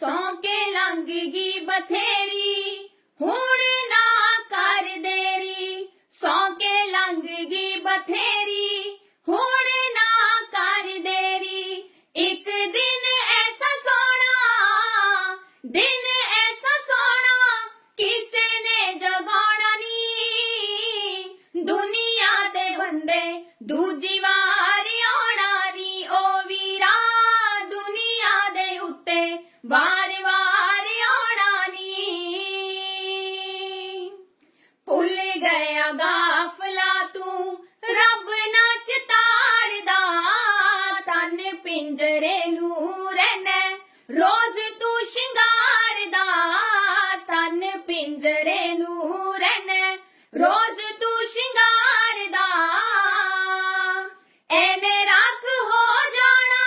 ਸੌਂ ਕੇ ਲੰਘ ਗਈ ਬਥੇਰੀ ਹੁਣ ਨਾ ਕਰ ਦੇਰੀ, ਸੌਂ ਕੇ ਲੰਘ ਗਈ ਬਥੇਰੀ ਹੁਣ ਨਾ ਕਰ ਦੇਰੀ। ਇੱਕ ਦਿਨ ਐਸਾ ਸੋਹਣਾ, ਦਿਨ ਐਸਾ ਸੋਹਣਾ ਕਿਸੇ ਨੇ ਜਗਾਉਣਾ ਨੀ, ਦੁਨੀਆ ਦੇ ਬੰਦੇ ਦੂਜੀ ਵਾਰ ਆਉਣਾ ਨੀ। ਓ ਵੀਰਾ ਦੁਨੀਆ ਦੇ ਉੱਤੇ ਵਾਰ-ਵਾਰ ਆਉਣਾ ਨੀ। ਭੁੱਲ ਗਿਆ ਗਾਫਲਾ ਤੂੰ ਰੱਬ ਨਾ ਚਿਤਾਰਦਾ, ਤਨ ਪਿੰਜਰੇ ਨੂੰ ਰਹਿਣਾ ਰੋਜ਼ ਤੂੰ ਸ਼ਿੰਗਾਰਦਾ, ਤਨ ਪਿੰਜਰੇ ਨੂੰ ਰਹਿਣਾ ਰੋਜ਼ ਤੂੰ ਸ਼ਿੰਗਾਰਦਾ। ਐਵੇਂ ਰਾਖ ਹੋ ਜਾਣਾ,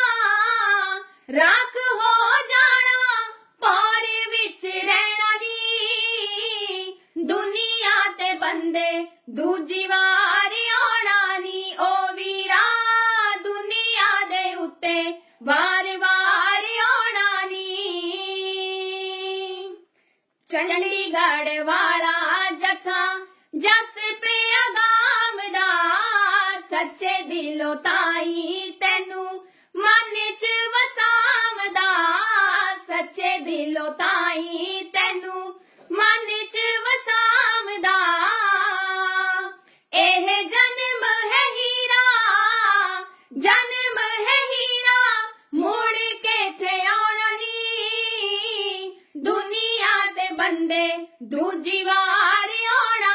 ਰਾਖ ਹੋ ਜਾਣਾ ਪਾਰ ਵਿੱਚ ਰਹਿਣਾ ਨੀ, ਦੁਨੀਆ ਤੇ ਬੰਦੇ ਦੂਜੀ ਵਾਰ ਆਉਣਾ ਨੀ। ਓ ਵੀਰਾ ਦੁਨੀਆ ਦੇ ਉੱਤੇ ਵਾਰ-ਵਾਰ ਆਉਣਾ ਨੀ। ਚੰਡੀਗੜ੍ਹ ਵਾਲਾ ਜੱਥਾ ਜਸ ਪਿਆ ਗਾਵਦਾ, ਸੱਚੇ ਦਿਲੋਂ ਤਾਈ ਤੈਨੂੰ ਮਨ ਚ ਵਸਾਵਦਾ, ਸੱਚੇ ਦਿਲੋਂ ਤਾਈ ਤੈਨੂੰ ਮਨ ਚ ਵਸਾਵਦਾ। ਇਹ ਜਨਮ ਹੈ ਹੀਰਾ, ਜਨਮ ਹੈ ਹੀਰਾ ਮੁੜ ਕੇ ਥੇ ਆਉਣਾ ਨੀ, ਦੁਨੀਆ ਦੇ ਬੰਦੇ ਦੂਜੀ ਵਾਰ ਆਉਣਾ